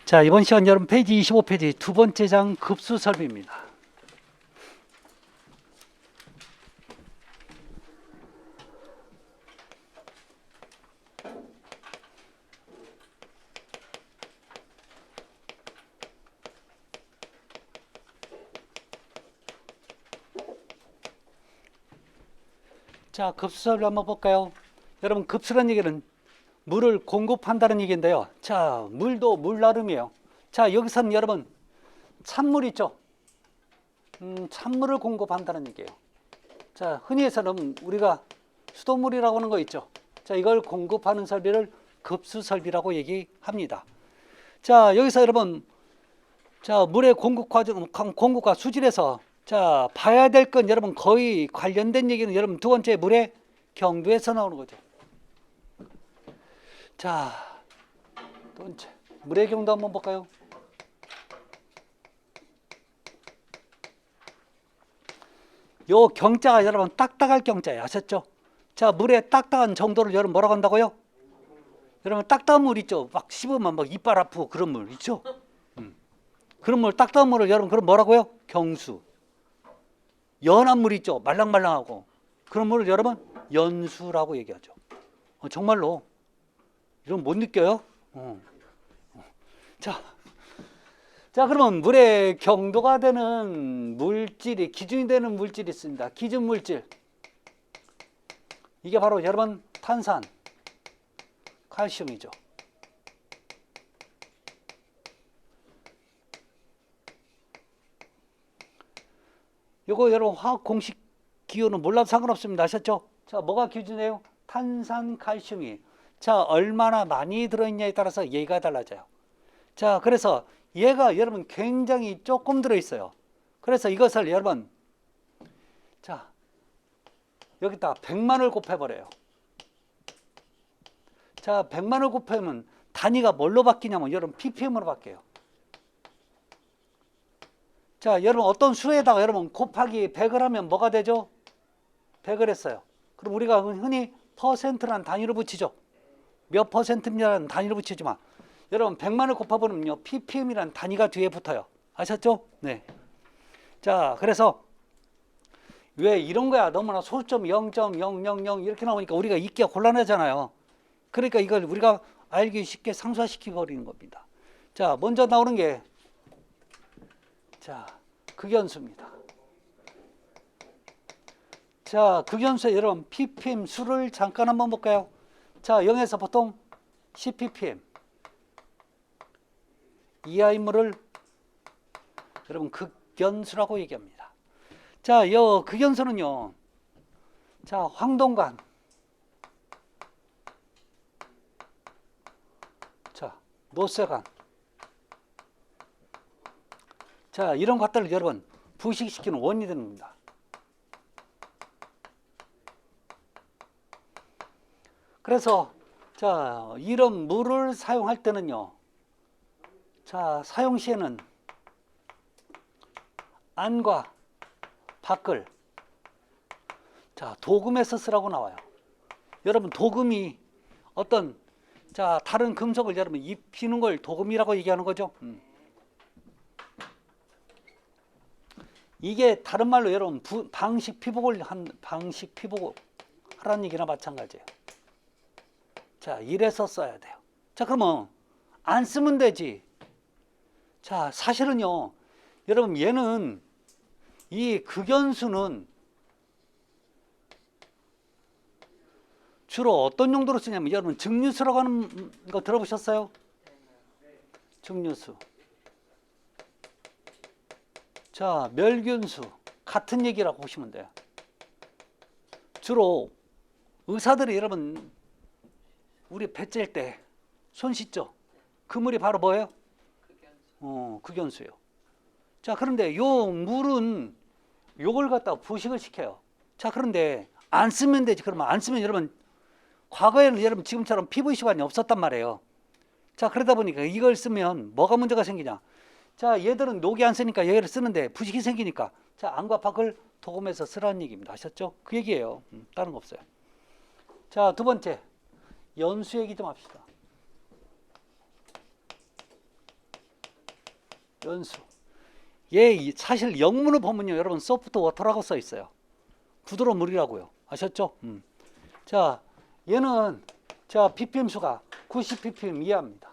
자, 이번 시간 여러분 페이지 25페이지 두 번째 장 급수 설비입니다. 자, 급수 설비 한번 볼까요? 여러분, 급수란 얘기는 물을 공급한다는 얘기인데요. 자, 물도 물 나름이에요. 자, 여기서는 여러분 찬물 있죠? 찬물을 공급한다는 얘기예요. 자, 흔히해서는 우리가 수돗물이라고 하는 거 있죠? 자, 이걸 공급하는 설비를 급수 설비라고 얘기합니다. 자, 여기서 여러분, 자, 물의 공급 과정, 공급과 수질에서 자, 봐야 될 건 여러분 거의 관련된 얘기는 여러분 두 번째 물의 경도에서 나오는 거죠. 자, 두 번째 물의 경도 한번 볼까요? 요 경자가 여러분 딱딱할 경자예요. 아셨죠? 자, 물의 딱딱한 정도를 여러분 뭐라고 한다고요? 여러분 딱딱한 물 있죠? 막 씹으면 막 이빨 아프고 그런 물 있죠? 그런 물, 딱딱한 물을 여러분 그럼 뭐라고요? 경수. 연한 물 있죠? 말랑말랑하고 그런 물을 여러분 연수라고 얘기하죠. 정말로 이런 못 느껴요? 자, 그러면 물의 경도가 되는 물질이 기준이 되는 물질이 있습니다. 기준 물질. 이게 바로 여러분 탄산, 칼슘이죠. 요거 여러분 화학 공식 기호는 몰라도 상관없습니다. 아셨죠? 자, 뭐가 기준이에요? 탄산, 칼슘이. 자, 얼마나 많이 들어있냐에 따라서 얘가 달라져요. 자, 그래서 얘가 여러분 굉장히 조금 들어있어요. 그래서 이것을 여러분, 자, 여기다 100만을 곱해버려요. 자, 100만을 곱하면 단위가 뭘로 바뀌냐면 여러분 ppm으로 바뀌어요. 자, 여러분 어떤 수에다가 여러분 곱하기 100을 하면 뭐가 되죠? 100을 했어요. 그럼 우리가 흔히 퍼센트라는 단위로 붙이죠. 몇 퍼센트냐는 단위로 붙이지만 여러분 100만을 곱해보면요 ppm이라는 단위가 뒤에 붙어요. 아셨죠? 네. 자, 그래서 왜 이런 거야 너무나 소수점 0.000 이렇게 나오니까 우리가 읽기가 곤란하잖아요. 그러니까 이걸 우리가 알기 쉽게 상수화시켜 버리는 겁니다. 자, 먼저 나오는 게 자, 극연수입니다. 자, 극연수에 여러분 ppm 수를 잠깐 한번 볼까요? 자, 0에서 보통 10ppm 이하의 물을 여러분 극연수라고 얘기합니다. 자, 이 극연수는요. 자, 황동관. 자, 노쇠관. 자, 이런 것들을 여러분 부식시키는 원인이 되는 겁니다. 그래서 자, 이런 물을 사용할 때는요. 자, 사용 시에는 안과 밖을 자, 도금해서 쓰라고 나와요. 여러분 도금이 어떤 자, 다른 금속을 여러분 입히는 걸 도금이라고 얘기하는 거죠. 이게 다른 말로 여러분 방식 피복을 하라는 얘기나 마찬가지예요. 자, 이래서 써야 돼요. 자, 그러면 안 쓰면 되지. 자, 사실은요. 여러분 얘는 이 극연수는 주로 어떤 용도로 쓰냐면 여러분 증류수라고 하는 거 들어보셨어요? 증류수. 자, 멸균수 같은 얘기라고 보시면 돼요. 주로 의사들이 여러분 우리 배 찔 때 손 씻죠? 그 물이 바로 뭐예요? 극연수예요. 자, 그런데 요 물은 요걸 갖다가 부식을 시켜요. 자, 그런데 안 쓰면 되지. 그러면 안 쓰면 여러분 과거에는 여러분 지금처럼 PVC관이 없었단 말이에요. 자, 그러다 보니까 이걸 쓰면 뭐가 문제가 생기냐? 자, 얘들은 녹이 안 쓰니까 얘를 쓰는데 부식이 생기니까 자, 안과 밖을 도금해서 쓰라는 얘기입니다. 아셨죠? 그 얘기예요. 다른 거 없어요. 자, 두 번째 연수 얘기 좀 합시다. 연수. 얘 사실 영문을 보면요, 여러분 소프트 워터라고 써 있어요. 부드러운 물이라고요. 아셨죠? 자, 얘는 자 ppm 수가 90ppm 이하입니다.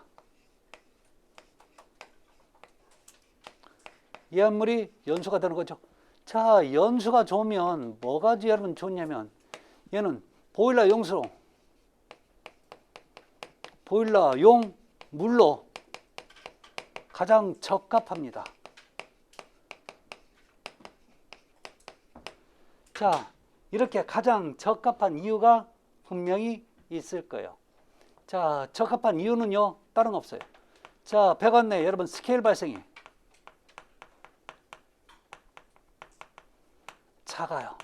이하물이 연수가 되는 거죠. 자, 연수가 좋으면 뭐가 여러분 좋냐면 얘는 보일러용 물로 가장 적합합니다. 자, 이렇게 가장 적합한 이유가 분명히 있을 거예요. 자, 적합한 이유는요, 다른 거 없어요. 자, 배관 내 여러분 스케일 발생이 작아요.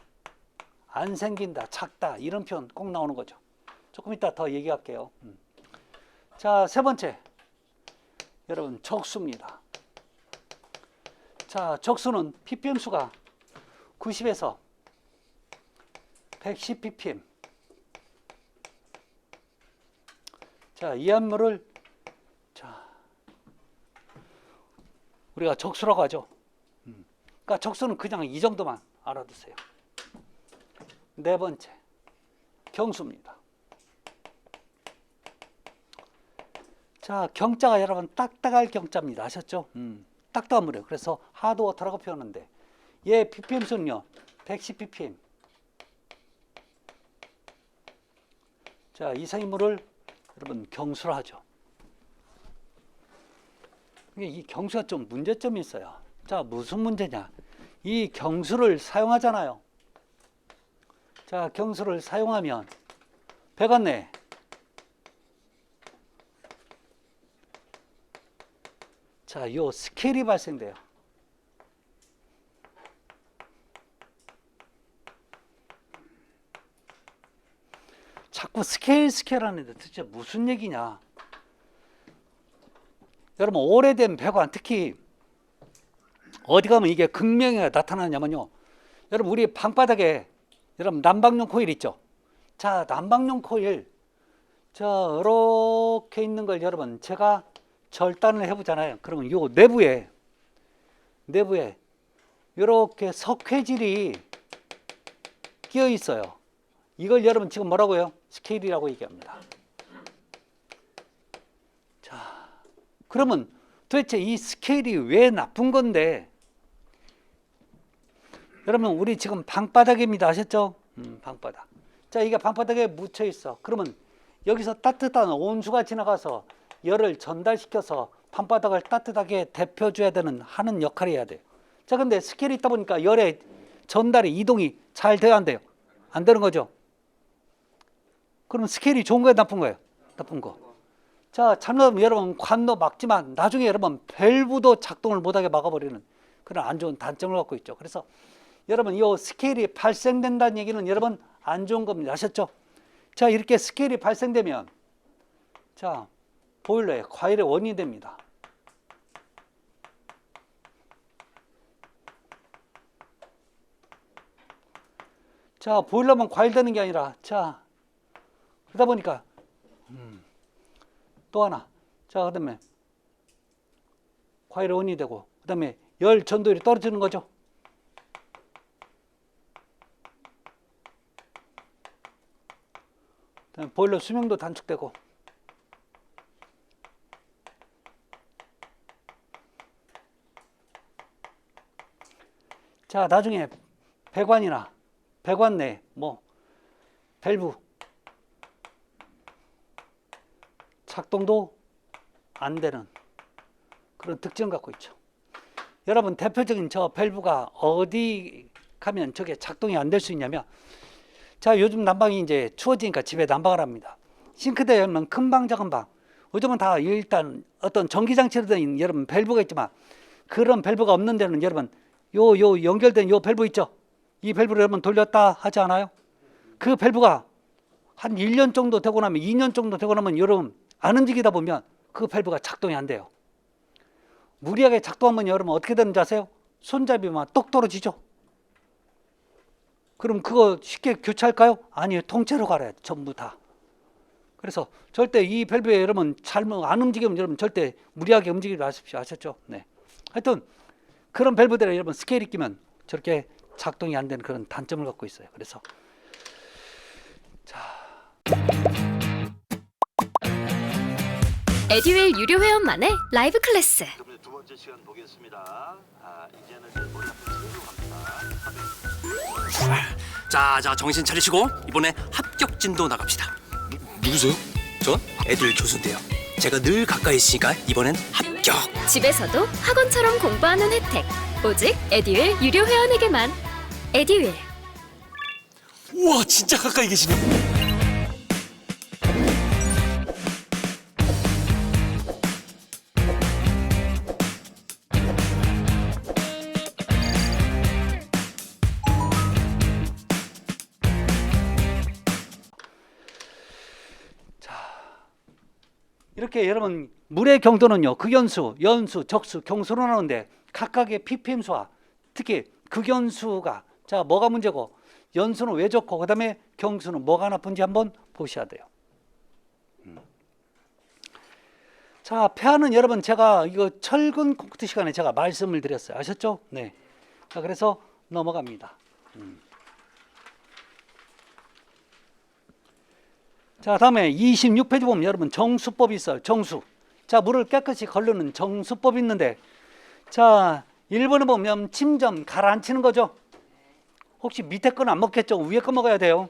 안 생긴다, 작다, 이런 표현 꼭 나오는 거죠. 조금 이따 더 얘기할게요. 자, 세 번째. 여러분, 적수입니다. 자, 적수는 ppm 수가 90에서 110 ppm. 자, 이한물을 자, 우리가 적수라고 하죠. 그러니까 적수는 그냥 이 정도만 알아두세요. 네 번째, 경수입니다. 자, 경자가 여러분 딱딱할 경자입니다. 아셨죠? 딱딱한 물이에요. 그래서 하드 워터라고 표현하는데 얘 ppm 수는요 110 ppm. 자, 이상의 물을 여러분 경수로 하죠. 이 경수가 좀 문제점이 있어요. 자, 무슨 문제냐? 이 경수를 사용하잖아요. 자, 경수를 사용하면 배관 내에 자, 요 스케일이 발생돼요. 자꾸 스케일 하는데 도대체 무슨 얘기냐? 여러분, 오래된 배관, 특히 어디 가면 이게 극명히 나타나냐면요, 여러분 우리 방바닥에 여러분 난방용 코일 있죠? 자, 난방용 코일 자 이렇게 있는 걸 여러분 제가 절단을 해보잖아요. 그러면 요 내부에 이렇게 석회질이 끼어 있어요. 이걸 여러분 지금 뭐라고요? 스케일이라고 얘기합니다. 자, 그러면 도대체 이 스케일이 왜 나쁜 건데? 여러분, 우리 지금 방바닥입니다. 아셨죠? 방바닥. 자, 이게 방바닥에 묻혀 있어. 그러면 여기서 따뜻한 온수가 지나가서 열을 전달시켜서 방바닥을 따뜻하게 데펴줘야 하는 역할을 해야 돼요. 자, 근데 스케일이 있다 보니까 열의 전달이 이동이 잘 돼야 안 돼요? 안 되는 거죠? 그럼 스케일이 좋은 거예요, 나쁜 거예요? 나쁜 거. 자, 잘못하면 여러분 관도 막지만 나중에 여러분 밸브도 작동을 못하게 막아버리는 그런 안 좋은 단점을 갖고 있죠. 그래서 여러분 이 스케일이 발생된다는 얘기는 여러분 안 좋은 겁니다. 아셨죠? 자, 이렇게 스케일이 발생되면 자, 보일러에 과열의 원인이 됩니다. 자, 보일러만 과열되는 게 아니라 자, 그러다 보니까 또 하나, 자, 그다음에 과열의 원인이 되고 그다음에 열 전도율이 떨어지는 거죠. 그다음에 보일러 수명도 단축되고. 자, 나중에 배관이나 배관 내 뭐 밸브 작동도 안 되는 그런 특징을 갖고 있죠. 여러분, 대표적인 저 밸브가 어디 가면 저게 작동이 안 될 수 있냐면, 자, 요즘 난방이 이제 추워지니까 집에 난방을 합니다. 싱크대에 열면 큰 방, 작은 방. 요즘은 다 일단 어떤 전기장치로 된 여러분 밸브가 있지만, 그런 밸브가 없는 데는 여러분 요 연결된 요 밸브 있죠? 이 밸브를 여러분 돌렸다 하지 않아요? 그 밸브가 한 1년 정도 되고 나면 2년 정도 되고 나면 여러분 안 움직이다 보면 그 밸브가 작동이 안 돼요. 무리하게 작동하면 여러분 어떻게 되는지 아세요? 손잡이만 똑 떨어지죠? 그럼 그거 쉽게 교체할까요? 아니요, 통째로 갈아야 돼, 전부 다. 그래서 절대 이 밸브에 여러분 잘못 안 움직이면 여러분 절대 무리하게 움직이지 마십시오. 아셨죠? 네. 하여튼 그런 밸브들에 여러분 스케일이 끼면 저렇게 작동이 안 되는 그런 단점을 갖고 있어요. 그래서 에듀윌 유료 회원만의 라이브 클래스. 두 번째 시간 보겠습니다. 이제는 이제 머리 앞에 손으로 갑니다. 자, 정신 차리시고 이번에 합격진도 나갑시다. 누구세요? 전 애들 교수인데요. 제가 늘 가까이 있으니까 이번엔 합격. 집에서도 학원처럼 공부하는 혜택. 오직 에듀윌 유료 회원에게만. 에듀윌. 우와, 진짜 가까이 계시네. 이렇게 여러분 물의 경도는요 극연수, 연수, 적수, 경수로 나오는데 각각의 ppm 수와 특히 극연수가 자 뭐가 문제고 연수는 왜 좋고 그 다음에 경수는 뭐가 나쁜지 한번 보셔야 돼요. 자 폐하는 여러분 제가 이거 철근 콘크리트 시간에 제가 말씀을 드렸어요. 아셨죠? 네. 자 그래서 넘어갑니다. 자 다음에 26페이지 보면 여러분 정수법이 있어요. 정수. 자 물을 깨끗이 걸르는 정수법이 있는데 자 1번에 보면 침점 가라앉히는 거죠. 혹시 밑에 건 안 먹겠죠? 위에 거 먹어야 돼요.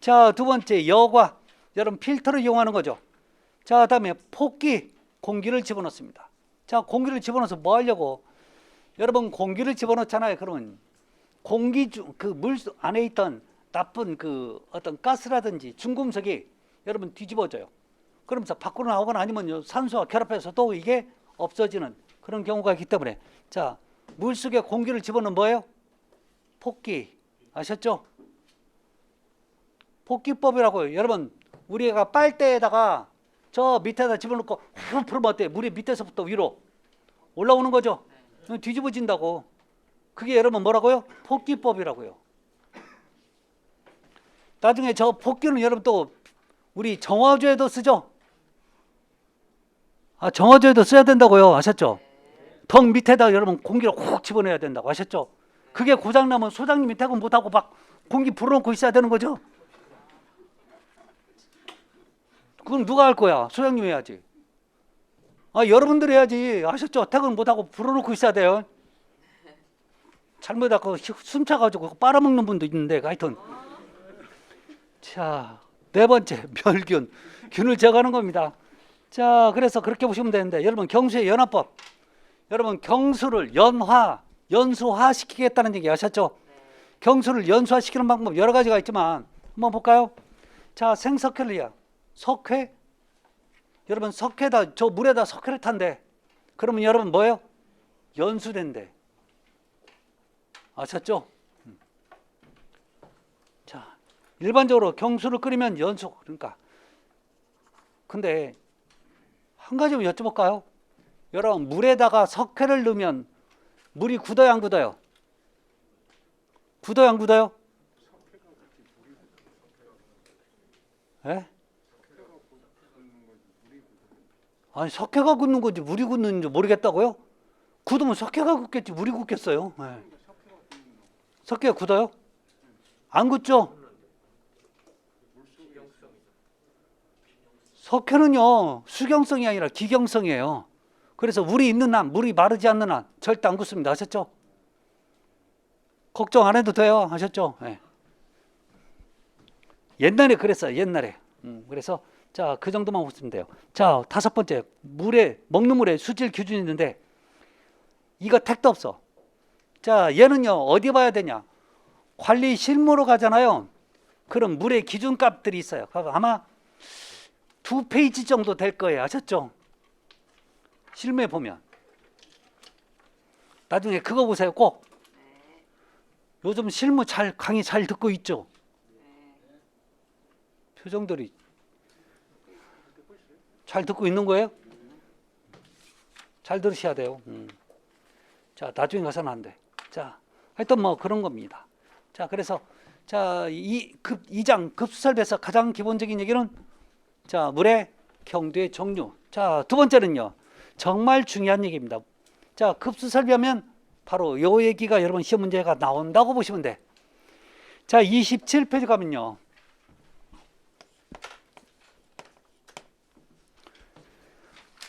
자 두 번째 여과 여러분 필터를 이용하는 거죠. 자 다음에 폭기 공기를 집어넣습니다. 자 공기를 집어넣어서 뭐 하려고 여러분 공기를 집어넣잖아요. 그러면 공기 중 그 물 안에 있던 나쁜 그 어떤 가스라든지 중금속이 여러분 뒤집어져요. 그러면서 밖으로 나오거나 아니면 산소와 결합해서 또 이게 없어지는 그런 경우가 있기 때문에 자 물속에 공기를 집어넣으면 뭐예요? 폭기. 아셨죠? 폭기법이라고요. 여러분 우리가 빨대에다가 저 밑에다 집어넣고 훅 풀면 어때요? 물이 밑에서부터 위로 올라오는 거죠. 뒤집어진다고. 그게 여러분 뭐라고요? 폭기법이라고요. 나중에 저 폭기는 여러분 또 우리 정화조에도 쓰죠. 정화조에도 써야 된다고요. 아셨죠? 덩 밑에다 여러분 공기를 훅 집어넣어야 된다고. 아셨죠? 그게 고장나면 소장님이 퇴근 못하고 막 공기 불어넣고 있어야 되는 거죠. 그건 누가 할 거야? 소장님이 해야지. 여러분들이 해야지. 아셨죠? 퇴근 못하고 불어넣고 있어야 돼요. 잘못하고 숨차가지고 빨아먹는 분도 있는데 하여튼 자, 네 번째 멸균. 균을 제거하는 겁니다. 자, 그래서 그렇게 보시면 되는데 여러분 경수의 연화법. 여러분 경수를 연수화 시키겠다는 얘기 아셨죠? 경수를 연수화 시키는 방법 여러 가지가 있지만 한번 볼까요? 자, 생석회를요. 석회. 여러분 석회다 저 물에다 석회를 탄대. 그러면 여러분 뭐예요? 연수된대. 아셨죠? 자, 일반적으로 경수를 끓이면 연수 그러니까 근데 한 가지 여쭤볼까요? 여러분 물에다가 석회를 넣으면 물이 굳어요 안 굳어요? 굳어요 안 굳어요? 예? 아니 석회가 굳는 건지 물이 굳는지 모르겠다고요? 굳으면 석회가 굳겠지 물이 굳겠어요? 예. 석회가 굳어요? 안 굳죠? 석회는요 수경성이 아니라 기경성이에요. 그래서 물이 있는 한 물이 마르지 않는 한 절대 안 굳습니다. 아셨죠? 걱정 안 해도 돼요. 아셨죠? 네. 옛날에 그랬어요. 옛날에. 그래서 자 그 정도만 보시면 돼요. 자 다섯 번째 물에 먹는 물에 수질 기준이 있는데 이거 택도 없어. 자 얘는요 어디 봐야 되냐? 관리 실무로 가잖아요. 그럼 물의 기준값들이 있어요. 아마 2페이지 정도 될 거예요. 아셨죠? 실무에 보면 나중에 그거 보세요. 꼭 요즘 실무 강의 잘 듣고 있죠? 표정들이 잘 듣고 있는 거예요? 잘 들으셔야 돼요. 자 나중에 가서는 안 돼. 자 하여튼 뭐 그런 겁니다. 자 그래서 자 2장 급수설비에서 가장 기본적인 얘기는 자 물의 경도의 종류. 자 두 번째는요 정말 중요한 얘기입니다. 자, 급수 설비하면 바로 요 얘기가 여러분 시험 문제가 나온다고 보시면 돼. 자, 27페이지 가면요.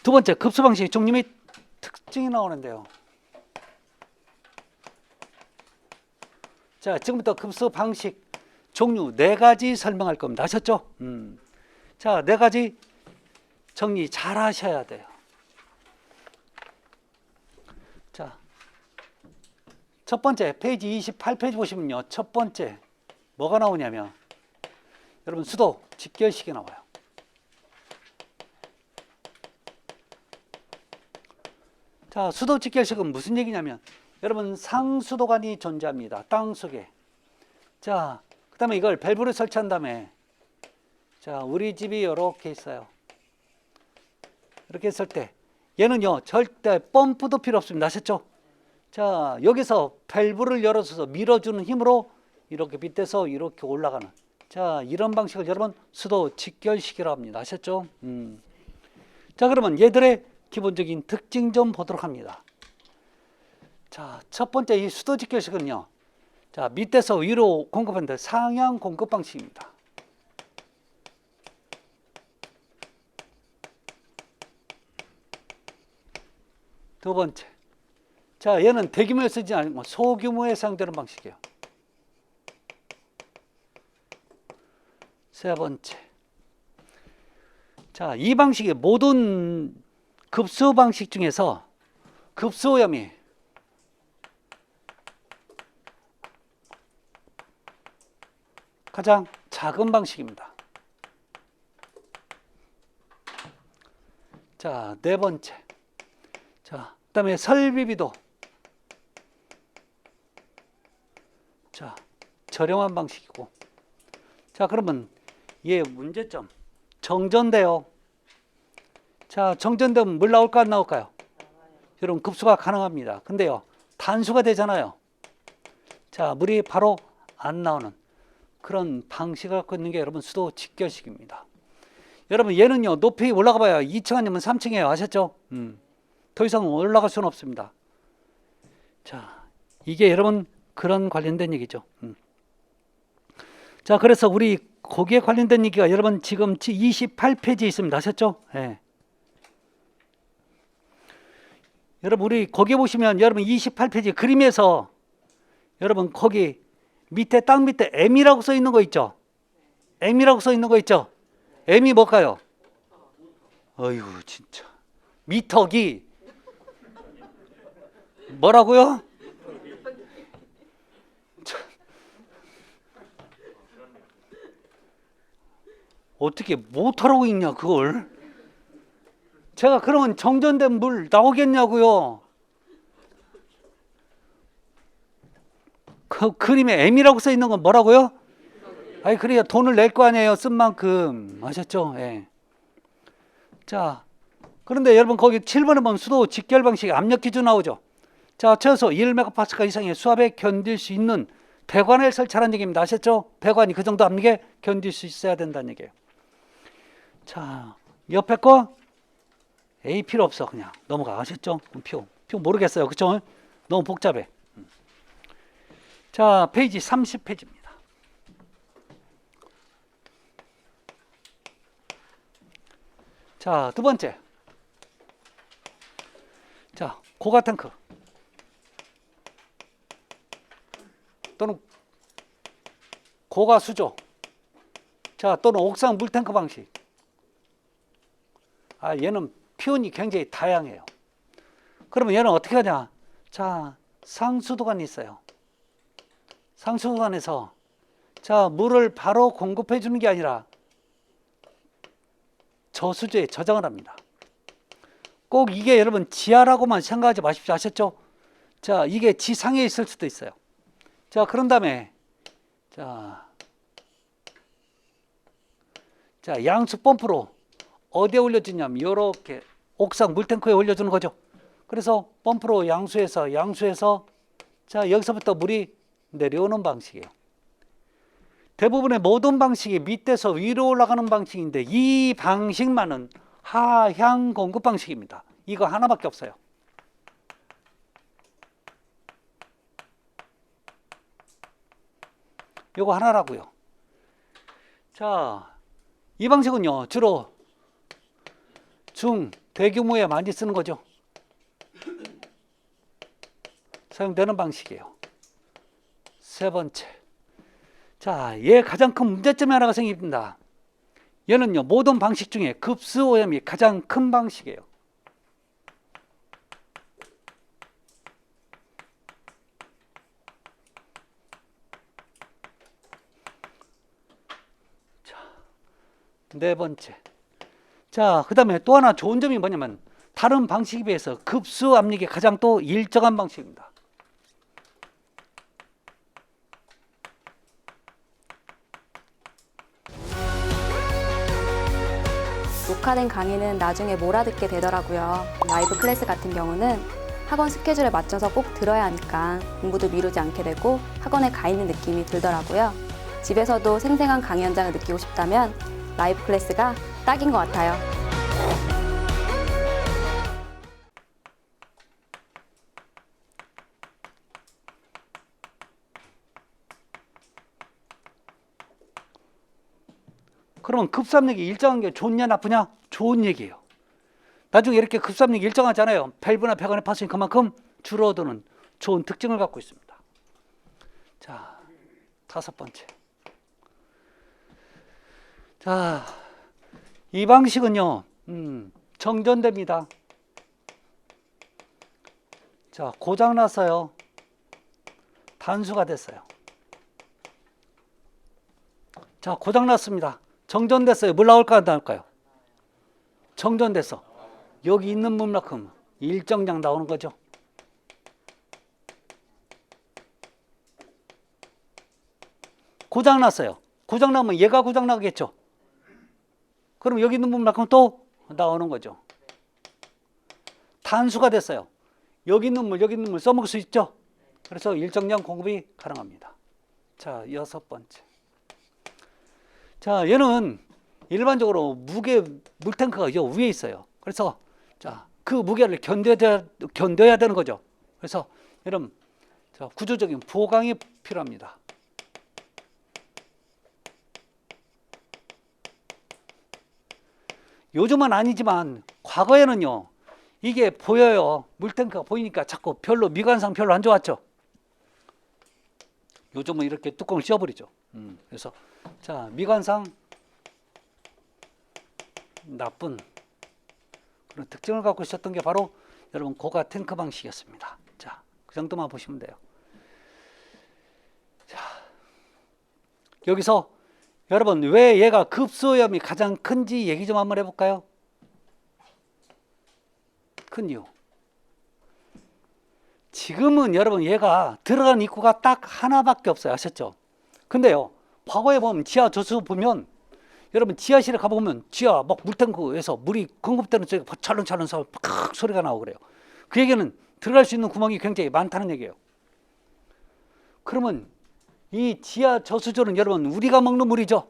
두 번째, 급수 방식 종류 및 특징이 나오는데요. 자, 지금부터 급수 방식 종류 4가지 설명할 겁니다. 아셨죠? 자, 4가지 정리 잘 하셔야 돼요. 자, 첫 번째 페이지 28페이지 보시면요. 첫 번째 뭐가 나오냐면 여러분 수도 직결식이 나와요. 자, 수도 직결식은 무슨 얘기냐면 여러분 상수도관이 존재합니다. 땅 속에. 자, 그 다음에 이걸 밸브를 설치한 다음에 자, 우리 집이 이렇게 있어요. 이렇게 했을 때 얘는요 절대 펌프도 필요 없습니다. 아셨죠? 자, 여기서 밸브를 열어서 밀어주는 힘으로 이렇게 밑에서 이렇게 올라가는 자, 이런 방식을 여러분 수도 직결식이라고 합니다. 아셨죠? 자, 그러면 얘들의 기본적인 특징 좀 보도록 합니다. 자, 첫 번째 이 수도 직결식은요. 자, 밑에서 위로 공급하는데 상향 공급 방식입니다. 두 번째. 자, 얘는 대규모에 쓰지 않고 소규모에 사용되는 방식이에요. 세 번째. 자, 이 방식의 모든 급수 방식 중에서 급수 오염이 가장 작은 방식입니다. 자, 네 번째. 자, 그다음에 설비비도 자, 저렴한 방식이고. 자, 그러면 얘 문제점 정전돼요. 자, 정전되면 물 나올까 안 나올까요? 여러분 급수가 가능합니다. 근데요 단수가 되잖아요. 자, 물이 바로 안 나오는 그런 방식을 갖고 있는 게 여러분 수도 직결식입니다. 여러분 얘는요 높이 올라가 봐야 2층 아니면 3층이에요. 아셨죠? 더 이상 올라갈 수는 없습니다. 자, 이게 여러분 그런 관련된 얘기죠. 자, 그래서 우리 거기에 관련된 얘기가 여러분 지금 28페이지에 있습니다. 아셨죠? 네. 여러분 우리 거기에 보시면 여러분 28페이지 그림에서 여러분 거기 밑에 땅 밑에 M이라고 써 있는 거 있죠? M이라고 써 있는 거 있죠? M이 뭘까요? 어휴 진짜 미터기 뭐라고요? 어떻게 못하라고 읽냐 그걸? 제가 그러면 정전된 물 나오겠냐고요? 그 그림에 M이라고 써 있는 건 뭐라고요? 아니 그래야 돈을 낼 거 아니에요. 쓴 만큼. 아셨죠? 예. 자, 그런데 여러분 거기 7번에 보면 수도 직결 방식의 압력 기준 나오죠. 자, 최소 1메가파스칼 이상의 수압에 견딜 수 있는 배관을 설치하라는 얘기입니다. 아셨죠? 배관이 그 정도 압력에 견딜 수 있어야 된다는 얘기예요. 자, 옆에 거 A 필요 없어. 그냥 넘어가. 아셨죠? 표 모르겠어요. 그쵸? 너무 복잡해. 자, 페이지 30페이지입니다. 자, 두 번째. 자, 고가 탱크 또는 고가 수조. 자, 또는 옥상 물탱크 방식. 아, 얘는 표현이 굉장히 다양해요. 그러면 얘는 어떻게 하냐? 자, 상수도관이 있어요. 상수도관에서 자, 물을 바로 공급해 주는 게 아니라 저수지에 저장을 합니다. 꼭 이게 여러분 지하라고만 생각하지 마십시오. 아셨죠? 자, 이게 지상에 있을 수도 있어요. 자, 그런 다음에 자, 양수 펌프로 어디에 올려주냐면 이렇게 옥상 물탱크에 올려주는 거죠. 그래서 펌프로 양수해서 자, 여기서부터 물이 내려오는 방식이에요. 대부분의 모든 방식이 밑에서 위로 올라가는 방식인데 이 방식만은 하향 공급 방식입니다. 이거 하나밖에 없어요. 요거 하나라고요. 자, 이 방식은요 주로 중, 대규모에 많이 쓰는 거죠. 사용되는 방식이에요. 세 번째. 자, 얘 가장 큰 문제점이 하나가 생깁니다. 얘는요 모든 방식 중에 급수 오염이 가장 큰 방식이에요. 자, 네 번째. 자, 그 다음에 또 하나 좋은 점이 뭐냐면 다른 방식에 비해서 급수 압력이 가장 또 일정한 방식입니다. 녹화된 강의는 나중에 몰아듣게 되더라고요. 라이브 클래스 같은 경우는 학원 스케줄에 맞춰서 꼭 들어야 하니까 공부도 미루지 않게 되고 학원에 가 있는 느낌이 들더라고요. 집에서도 생생한 강의 현장을 느끼고 싶다면 라이브 클래스가 딱인 것 같아요. 그러면 급수압력이 일정한 게 좋냐 나쁘냐? 좋은 얘기예요. 나중에 이렇게 급수압력이 일정하잖아요. 밸브나 배관의 파손이 그만큼 줄어드는 좋은 특징을 갖고 있습니다. 자, 다섯 번째. 자, 이 방식은요 정전됩니다. 자, 고장났어요. 단수가 됐어요. 자, 고장났습니다. 정전됐어요. 물 나올까 안 나올까요? 정전됐어. 여기 있는 물만큼 일정량 나오는 거죠. 고장났어요. 고장나면 얘가 고장나겠죠. 그럼 여기 있는 물만큼 또 나오는 거죠. 단수가 됐어요. 여기 있는 물 써먹을 수 있죠. 그래서 일정량 공급이 가능합니다. 자, 여섯 번째. 자, 얘는 일반적으로 무게 물탱크가 요 위에 있어요. 그래서 자, 그 무게를 견뎌야 되는 거죠. 그래서 여러분, 자, 구조적인 보강이 필요합니다. 요즘은 아니지만 과거에는요 이게 보여요. 물탱크가 보이니까 자꾸 별로 미관상 별로 안 좋았죠. 요즘은 이렇게 뚜껑을 씌워버리죠. 그래서 자, 미관상 나쁜 그런 특징을 갖고 있었던 게 바로 여러분 고가 탱크 방식이었습니다. 자, 그 정도만 보시면 돼요. 자, 여기서 여러분 왜 얘가 급수오염이 가장 큰지 얘기 좀 한번 해볼까요? 큰 이유. 지금은 여러분 얘가 들어간 입구가 딱 하나밖에 없어요. 아셨죠? 근데요 과거에 보면 지하 저수 보면 여러분 지하실에 가보면 지하 막 물탱크에서 물이 공급되는 쪽에 찰렁찰렁 소리가 나오고 그래요. 그 얘기는 들어갈 수 있는 구멍이 굉장히 많다는 얘기예요. 그러면 이 지하 저수조는 여러분 우리가 먹는 물이죠.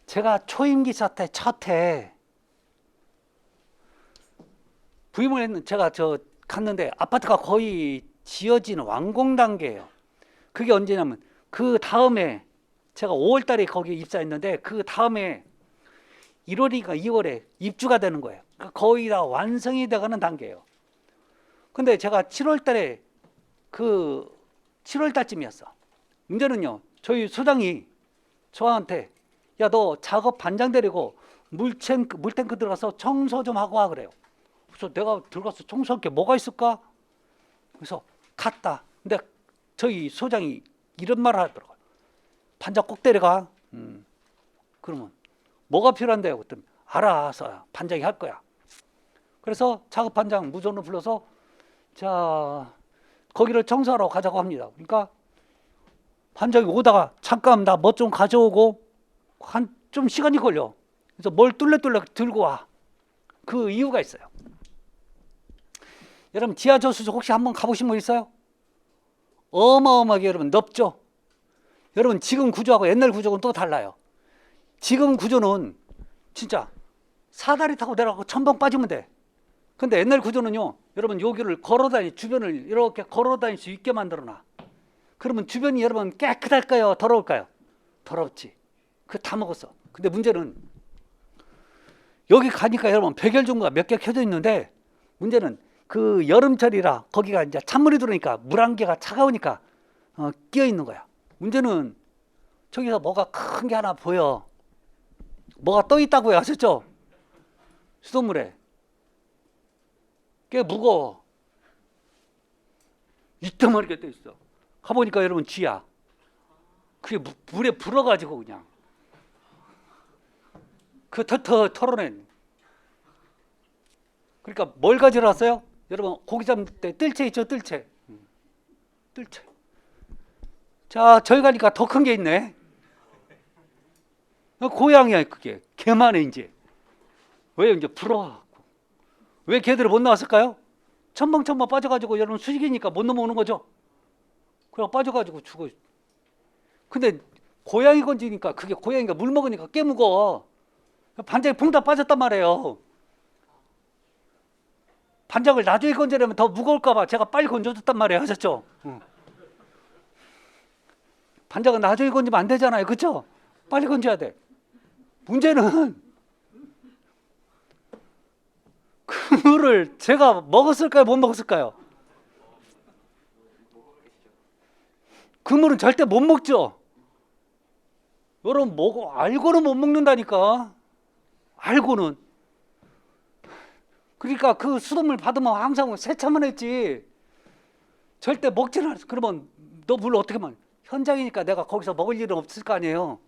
제가 초임기사 때 첫해 부임을 했는 제가 갔는데 아파트가 거의 지어지는 완공 단계예요. 그게 언제냐면 그 다음에 제가 5월 달에 거기 입사했는데 그 다음에 1월이니까 2월에 입주가 되는 거예요. 그러니까 거의 다 완성이 돼가는 단계예요. 근데 제가 7월 달에 7월 달쯤이었어. 문제는요 저희 소장이 저한테 야, 너 작업 반장 데리고 물탱크 들어가서 청소 좀 하고 와 그래요. 그래서 내가 들어가서 청소할 게 뭐가 있을까? 그래서 갔다. 근데 저희 소장이 이런 말을 하더라고요. 반장 꼭 데려가. 그러면 뭐가 필요한데요? 그랬더니 알아서 반장이 할 거야. 그래서 작업 반장 무전으로 불러서 자 거기를 청소하러 가자고 합니다. 그러니까 반장이 오다가 잠깐 나 뭐 좀 가져오고 좀 시간이 걸려. 그래서 뭘 뚫레뚫레 들고 와. 그 이유가 있어요. 여러분 지하 저수소 혹시 한번 가보신 분 있어요? 어마어마하게 여러분 넓죠? 여러분 지금 구조하고 옛날 구조는 또 달라요. 지금 구조는 진짜 사다리 타고 내려가고 첨벙 빠지면 돼. 근데 옛날 구조는요 여러분 여기를 걸어다니 주변을 이렇게 걸어다닐 수 있게 만들어놔. 그러면 주변이 여러분 깨끗할까요? 더러울까요? 더럽지. 그 다 먹었어. 근데 문제는 여기 가니까 여러분 백열전구가 몇 개 켜져 있는데 문제는 그 여름철이라 거기가 이제 찬물이 들어오니까 물 한 개가 차가우니까 끼어 있는 거야. 문제는 저기서 뭐가 큰 게 하나 보여. 뭐가 떠 있다고요. 아셨죠? 수돗물에. 꽤 무거워. 이따만하게 떠 있어. 가보니까 여러분 쥐야. 그게 물에 불어가지고 그냥 그 털털 털어낸. 그러니까 뭘 가지러 왔어요? 여러분 고기 잡을 때 뜰채 있죠? 뜰채. 뜰채. 자 저기 가니까 더 큰 게 있네. 고양이야 그게. 개만해 이제. 왜 이제 불어갖고. 왜 걔들이 못 나왔을까요? 첨벙첨벙 빠져가지고 여러분 수직이니까 못 넘어오는 거죠. 그래서 빠져가지고 죽어. 근데 고양이 건지니까 그게 고양이가 물 먹으니까 꽤 무거워. 반장이 붕 다 빠졌단 말이에요. 반장을 나중에 건져내면 더 무거울까 봐 제가 빨리 건져줬단 말이에요. 하셨죠? 반장은 나중에 건지면 안 되잖아요. 그렇죠? 빨리 건져야 돼. 문제는 그 물을 제가 먹었을까요? 못 먹었을까요? 그 물은 절대 못 먹죠. 여러분 알고는 못 먹는다니까. 알고는. 그러니까 그 수돗물 받으면 항상 세차만 했지 절대 먹지는 않았어. 그러면 너 물 어떻게 먹어? 현장이니까 내가 거기서 먹을 일은 없을 거 아니에요.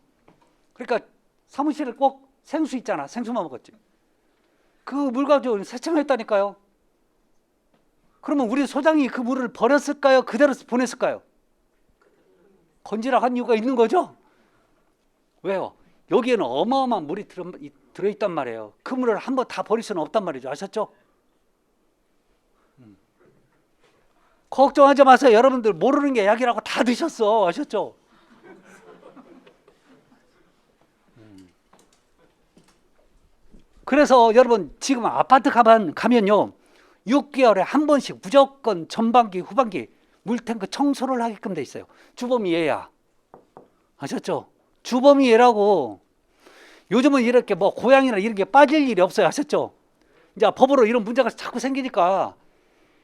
그러니까 사무실에 꼭 생수 있잖아. 생수만 먹었지. 그 물 가지고 세차만 했다니까요. 그러면 우리 소장이 그 물을 버렸을까요? 그대로 보냈을까요? 건지라 한 이유가 있는 거죠. 왜요? 여기에는 어마어마한 물이 들어있단 말이에요. 그 물을 한번 다 버릴 수는 없단 말이죠. 아셨죠? 걱정하지 마세요. 여러분들 모르는 게 약이라고 다 드셨어. 아셨죠? 그래서 여러분 지금 아파트 가면요 6개월에 한 번씩 무조건 전반기 후반기 물탱크 청소를 하게끔 돼 있어요. 주범이 얘야. 아셨죠? 주범이 얘라고. 요즘은 이렇게 뭐 고양이나 이런 게 빠질 일이 없어요. 아셨죠? 이제 법으로 이런 문제가 자꾸 생기니까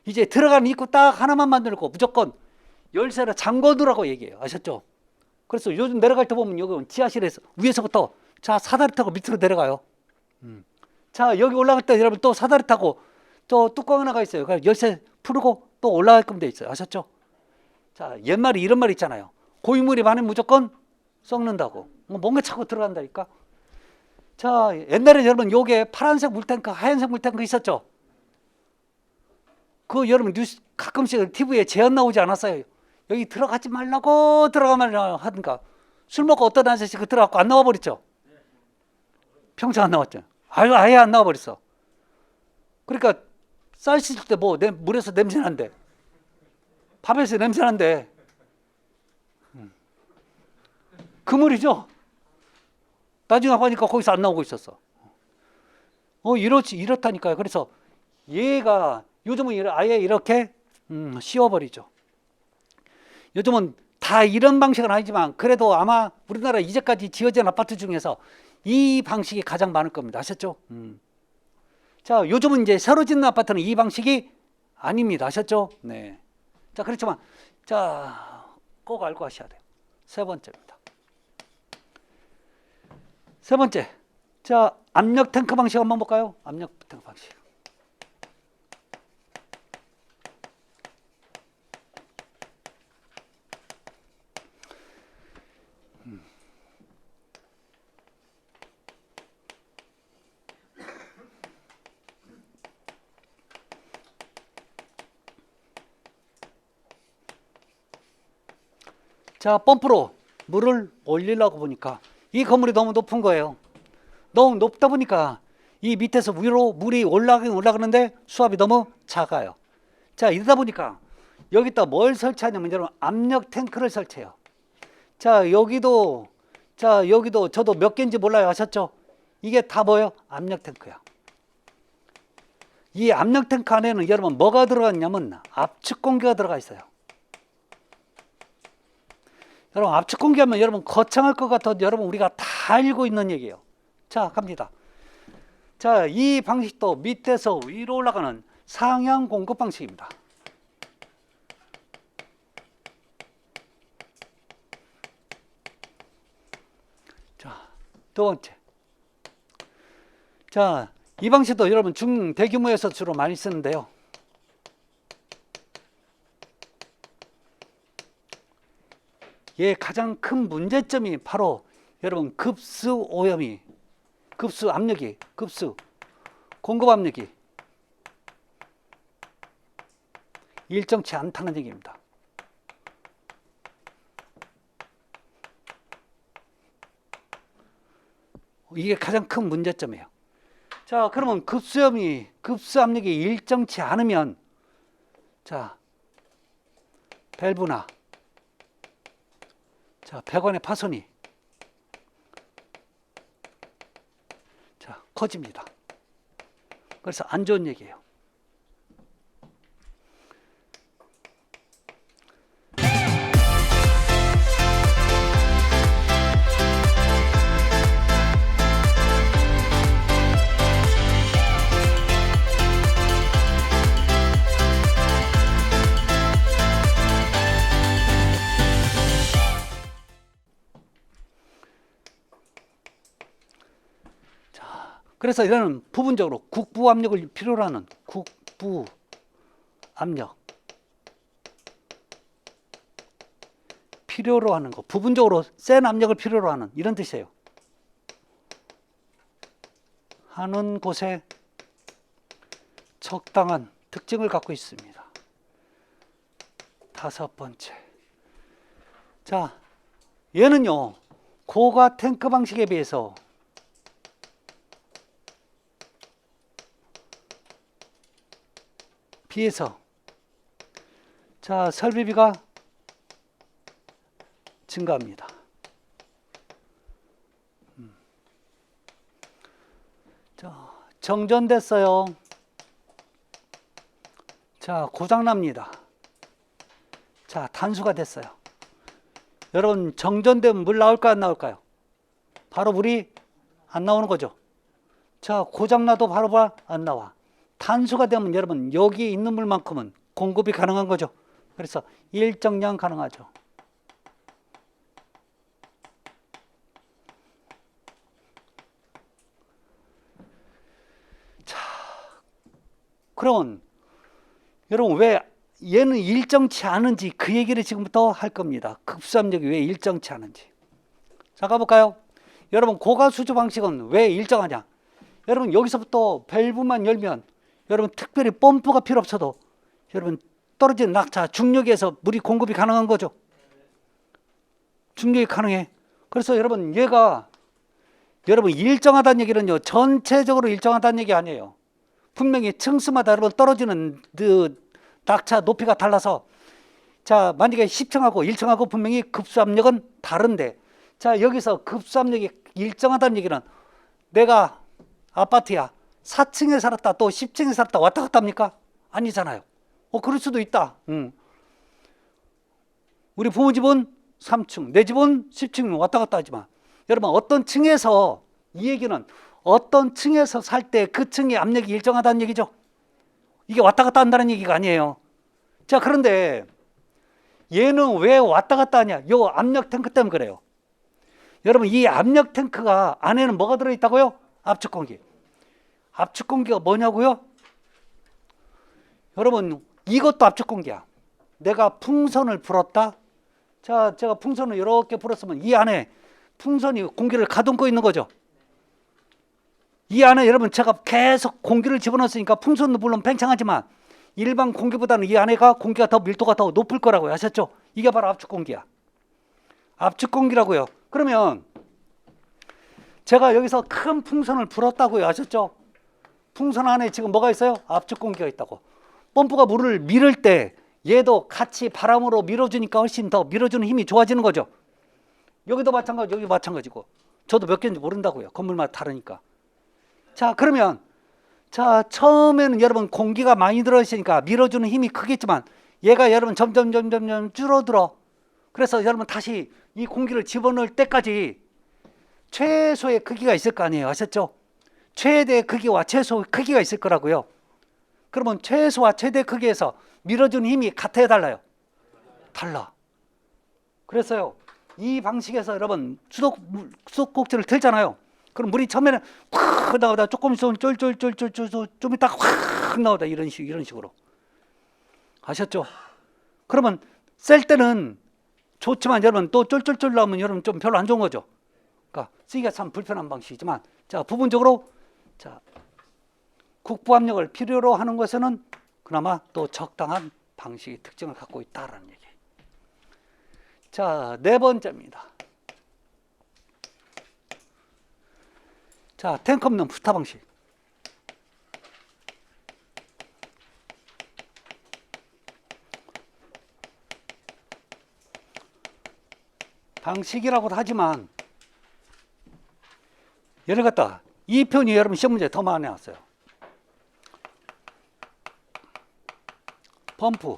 이제 들어가는 입구 딱 하나만 만들고 무조건 열쇠를 잠궈두라고 얘기해요. 아셨죠? 그래서 요즘 내려갈 때 보면 여기 지하실에서 위에서부터 자 사다리 타고 밑으로 내려가요. 자 여기 올라갈 때 여러분 또 사다리 타고 또 뚜껑 하나가 있어요. 그래서 열쇠 풀고 또 올라가게끔 돼 있어요. 아셨죠? 자 옛말에 이런 말 있잖아요. 고인물이 많으면 무조건 썩는다고. 뭔가 차고 들어간다니까. 자 옛날에 여러분 요게 파란색 물탱크 하얀색 물탱크 있었죠. 그 여러분 뉴스 가끔씩 TV에 제안 나오지 않았어요? 여기 들어가지 말라고 들어가면 하든가. 술 먹고 어떤 아저씨 그 들어가고 안 나와 버렸죠. 평생 안 나왔죠. 아예 안 나와 버렸어. 그러니까 쌀 씻을 때 뭐 물에서 냄새 난대. 밥에서 냄새 난대. 그 물이죠. 나중에 보니까 거기서 안 나오고 있었어. 이렇다니까요. 그래서 얘가 요즘은 아예 이렇게 씌워버리죠. 요즘은 다 이런 방식은 아니지만 그래도 아마 우리나라 이제까지 지어진 아파트 중에서 이 방식이 가장 많을 겁니다. 아셨죠? 자, 요즘은 이제 새로 짓는 아파트는 이 방식이 아닙니다. 아셨죠? 네. 자, 그렇지만 자, 꼭 알고 하셔야 돼요. 세 번째입니다. 세 번째. 자, 압력 탱크 방식 한번 볼까요? 압력 탱크 방식. 자, 펌프로 물을 올리려고 보니까 이 건물이 너무 높은 거예요. 너무 높다 보니까 이 밑에서 위로 물이 올라가긴 올라가는데 수압이 너무 작아요. 자, 이러다 보니까 여기다 뭘 설치하냐면 여러분 압력 탱크를 설치해요. 자, 여기도 저도 몇 개인지 몰라요. 아셨죠? 이게 다 뭐예요? 압력 탱크야. 이 압력 탱크 안에는 여러분 뭐가 들어가 있냐면 압축 공기가 들어가 있어요. 여러분 압축 공기하면 여러분 거창할 것 같아도 여러분 우리가 다 알고 있는 얘기예요. 자, 갑니다. 자, 이 방식도 밑에서 위로 올라가는 상향 공급 방식입니다. 자, 두 번째. 자, 이 방식도 여러분 중대규모에서 주로 많이 쓰는데요. 얘 가장 큰 문제점이 바로 여러분 급수 오염이, 급수 압력이, 급수 공급 압력이 일정치 않다는 얘기입니다. 이게 가장 큰 문제점이에요. 자, 그러면 급수 압력이 일정치 않으면 자, 밸브나 자, 배관의 파손이 자, 커집니다. 그래서 안 좋은 얘기예요. 그래서 이런 부분적으로 국부 압력을 필요로 하는 국부 압력 필요로 하는 거, 부분적으로 센 압력을 필요로 하는 이런 뜻이에요. 하는 곳에 적당한 특징을 갖고 있습니다. 다섯 번째. 자, 얘는요 고가 탱크 방식에 비해서 자, 설비비가 증가합니다. 자, 정전됐어요. 자, 고장납니다. 자, 단수가 됐어요. 여러분 정전되면 물 나올까요, 안 나올까요? 바로 물이 안 나오는 거죠. 자, 고장나도 바로 안 나와. 단수가 되면 여러분 여기 있는 물만큼은 공급이 가능한 거죠. 그래서 일정량 가능하죠. 자, 그러면 여러분 왜 얘는 일정치 않은지 그 얘기를 지금부터 할 겁니다. 급수압력이 왜 일정치 않은지. 자, 가볼까요? 여러분 고가수조 방식은 왜 일정하냐? 여러분 여기서부터 밸브만 열면 여러분 특별히 펌프가 필요 없어도 여러분 떨어지는 낙차 중력에서 물이 공급이 가능한 거죠. 중력이 가능해. 그래서 여러분 얘가 여러분 일정하다는 얘기는요 전체적으로 일정하다는 얘기 아니에요. 분명히 층수마다 여러분 떨어지는 그 낙차 높이가 달라서 자, 만약에 10층하고 1층하고 분명히 급수압력은 다른데 자, 여기서 급수압력이 일정하다는 얘기는 내가 아파트야 4층에 살았다 또 10층에 살았다 왔다 갔다 합니까? 아니잖아요. 그럴 수도 있다. 우리 부모 집은 3층, 내 집은 10층 왔다 갔다 하지만 여러분 어떤 층에서 이 얘기는 어떤 층에서 살 때 그 층의 압력이 일정하다는 얘기죠. 이게 왔다 갔다 한다는 얘기가 아니에요. 자, 그런데 얘는 왜 왔다 갔다 하냐? 요 압력 탱크 때문에 그래요. 여러분 이 압력 탱크가 안에는 뭐가 들어있다고요? 압축 공기. 압축 공기가 뭐냐고요? 여러분 이것도 압축 공기야. 내가 풍선을 불었다. 자, 제가 풍선을 이렇게 불었으면 이 안에 풍선이 공기를 가둔고 있는 거죠. 이 안에 여러분 제가 계속 공기를 집어넣었으니까 풍선도 물론 팽창하지만 일반 공기보다는 이 안에가 공기가 더 밀도가 더 높을 거라고요. 아셨죠? 이게 바로 압축 공기야. 압축 공기라고요. 그러면 제가 여기서 큰 풍선을 불었다고요. 아셨죠? 풍선 안에 지금 뭐가 있어요? 압축 공기가 있다고. 펌프가 물을 밀을 때 얘도 같이 바람으로 밀어주니까 훨씬 더 밀어주는 힘이 좋아지는 거죠. 여기도 마찬가지, 여기도 마찬가지고. 저도 몇 개인지 모른다고요. 건물마다 다르니까. 자, 그러면 자, 처음에는 여러분 공기가 많이 들어있으니까 밀어주는 힘이 크겠지만 얘가 여러분 점점 줄어들어. 그래서 여러분 다시 이 공기를 집어넣을 때까지 최소의 크기가 있을 거 아니에요. 아셨죠? 최대 크기와 최소 크기가 있을 거라고요. 그러면 최소와 최대 크기에서 밀어주는 힘이 같아야 달라요? 달라. 그래서요, 이 방식에서 여러분 수도꼭지를 틀잖아요. 그럼 물이 처음에는 확 나오다 조금 있으면 쫄쫄쫄쫄쫄 좀 있다가 확 나오다 이런 식으로. 아셨죠? 그러면 셀 때는 좋지만 여러분 또 쫄쫄쫄 나오면 여러분 좀 별로 안 좋은 거죠. 그러니까 쓰기가 참 불편한 방식이지만, 자, 부분적으로 자, 국부 압력을 필요로 하는 것에는 그나마 또 적당한 방식의 특징을 갖고 있다라는 얘기. 자, 네 번째입니다. 자, 탱크 없는 부타 방식. 방식이라고도 하지만 예를 갖다 이 편이 여러분 시험 문제 더 많이 나왔어요. 펌프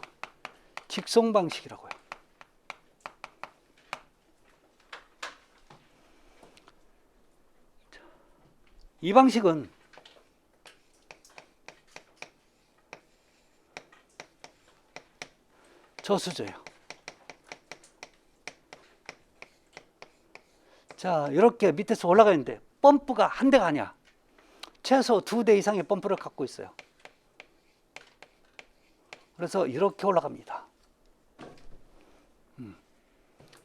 직송 방식이라고요. 이 방식은 저수조예요. 자, 이렇게 밑에서 올라가 있는데 펌프가 한 대가 아니야. 최소 2대 이상의 펌프를 갖고 있어요. 그래서 이렇게 올라갑니다.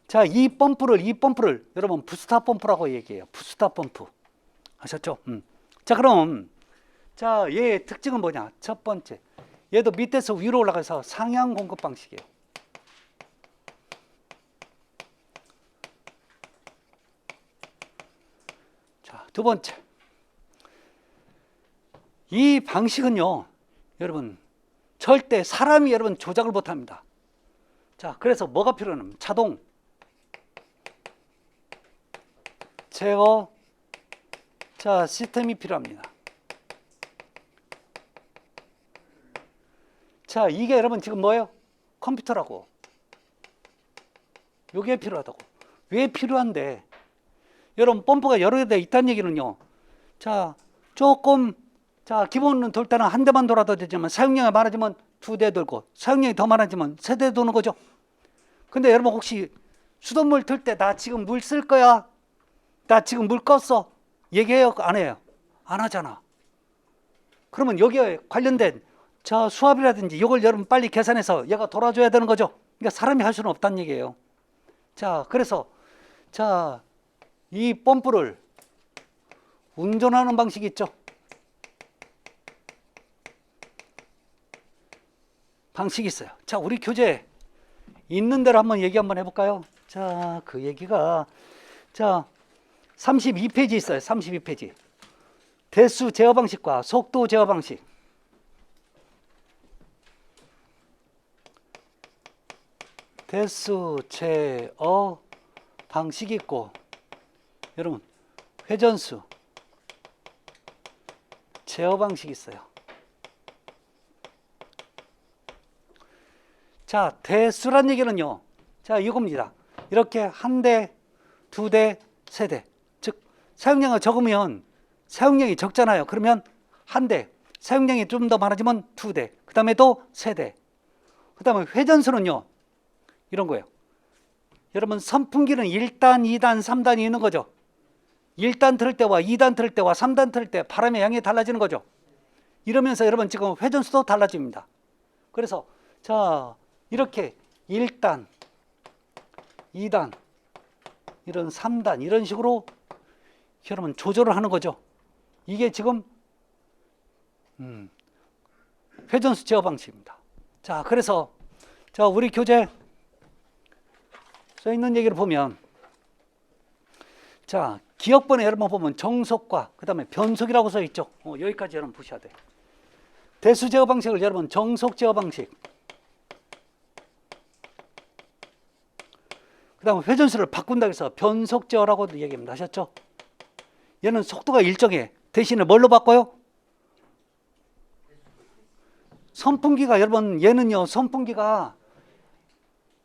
자, 이 펌프를 여러분 부스터 펌프라고 얘기해요. 부스터 펌프. 아셨죠? 자, 그럼 자, 얘의 특징은 뭐냐? 첫 번째, 얘도 밑에서 위로 올라가서 상향 공급 방식이에요. 자, 두 번째, 이 방식은요, 여러분 절대 사람이 여러분 조작을 못합니다. 자, 그래서 뭐가 필요하냐면 자동 제어 자 시스템이 필요합니다. 자, 이게 여러분 지금 뭐예요? 컴퓨터라고. 이게 필요하다고. 왜 필요한데? 여러분 펌프가 여러 대 있다는 얘기는요. 자, 조금 자, 기본은 돌 때는 한 대만 돌아도 되지만 사용량이 많아지면 2대 돌고 사용량이 더 많아지면 3대 도는 거죠. 근데 여러분 혹시 수돗물 틀 때 나 지금 물 쓸 거야? 나 지금 물 껐어? 얘기해요? 안 해요? 안 하잖아. 그러면 여기에 관련된 저 수압이라든지 이걸 여러분 빨리 계산해서 얘가 돌아줘야 되는 거죠. 그러니까 사람이 할 수는 없다는 얘기예요. 자, 그래서 자, 이 펌프를 운전하는 방식이 있죠. 방식이 있어요. 자, 우리 교재에 있는 대로 한번 얘기 한번 해볼까요? 자, 그 얘기가 자 32페이지 있어요. 32페이지. 대수 제어 방식과 속도 제어 방식. 대수 제어 방식이 있고 여러분 회전수 제어 방식이 있어요. 자, 대수란 얘기는요. 자, 이겁니다. 이렇게 한 대, 2대, 3대. 즉 사용량이 적으면 사용량이 적잖아요. 그러면 한 대, 사용량이 좀 더 많아지면 2대, 그 다음에 또 3대. 그 다음에 회전수는요. 이런 거예요. 여러분 선풍기는 1단, 2단, 3단이 있는 거죠. 1단 틀 때와 2단 틀 때와 3단 틀 때 바람의 양이 달라지는 거죠. 이러면서 여러분 지금 회전수도 달라집니다. 그래서 자, 이렇게 1단, 2단, 이런 3단 이런 식으로 여러분 조절을 하는 거죠. 이게 지금 회전수 제어 방식입니다. 자, 그래서 자, 우리 교재 써 있는 얘기를 보면 자, 기억번에 여러분 보면 정속과 그 다음에 변속이라고 써 있죠. 여기까지 여러분 보셔야 돼요. 대수 제어 방식을 여러분 정속 제어 방식, 그 다음에 회전수를 바꾼다고 해서 변속 제어라고도 얘기합니다. 하셨죠? 얘는 속도가 일정해. 대신에 뭘로 바꿔요? 선풍기가 여러분 얘는요, 선풍기가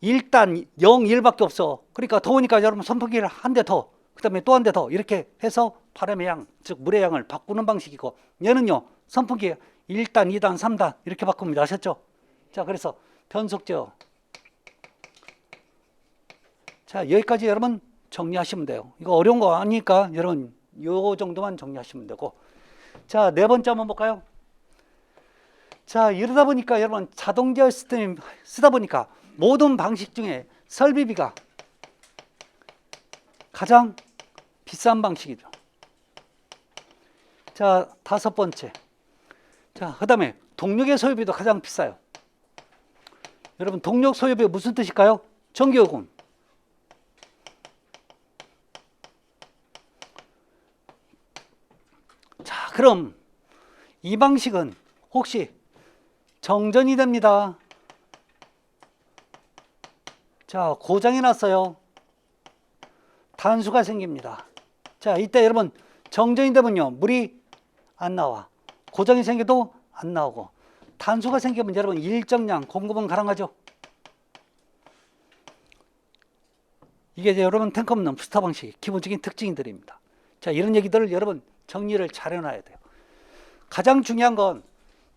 일단 0, 1밖에 없어. 그러니까 더우니까 여러분 선풍기를 한 대 더, 그 다음에 또 한 대 더 이렇게 해서 바람의 양, 즉 물의 양을 바꾸는 방식이고, 얘는요 선풍기 1단, 2단, 3단 이렇게 바꿉니다. 아셨죠? 자, 그래서 변속제어. 자, 여기까지 여러분 정리하시면 돼요. 이거 어려운 거 아니니까 여러분 요 정도만 정리하시면 되고. 자, 네 번째 한번 볼까요? 자, 이러다 보니까 여러분 자동제어 시스템 쓰다 보니까 모든 방식 중에 설비비가 가장 비싼 방식이죠. 자, 다섯 번째. 자, 그 다음에 동력의 소요비도 가장 비싸요. 여러분 동력 소요비 무슨 뜻일까요? 전기요금. 자, 그럼 이 방식은 혹시 정전이 됩니다. 자, 고장이 났어요. 단수가 생깁니다. 자, 이때 여러분 정전이 되면요 물이 안 나와. 고장이 생겨도 안 나오고, 단수가 생기면 여러분 일정량 공급은 가능하죠. 이게 이제 여러분 탱크 없는 부스터 방식의 기본적인 특징들입니다. 자, 이런 얘기들을 여러분 정리를 잘 해놔야 돼요. 가장 중요한 건,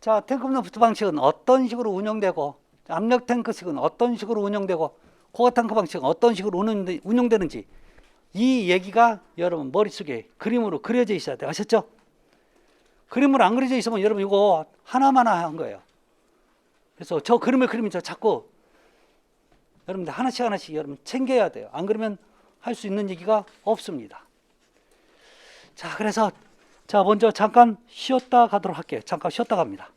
자, 탱크 없는 부스터 방식은 어떤 식으로 운영되고, 압력 탱크식은 어떤 식으로 운영되고, 고가 탱크 방식은 어떤 식으로 운영되는지, 이 얘기가 여러분 머릿속에 그림으로 그려져 있어야 돼요. 아셨죠? 그림으로 안 그려져 있으면 여러분 이거 하나만 한 거예요. 그래서 저 그림을 그리면 저 자꾸 여러분들 하나씩 하나씩 여러분 챙겨야 돼요. 안 그러면 할 수 있는 얘기가 없습니다. 자, 그래서 자, 먼저 잠깐 쉬었다 가도록 할게요. 잠깐 쉬었다 갑니다.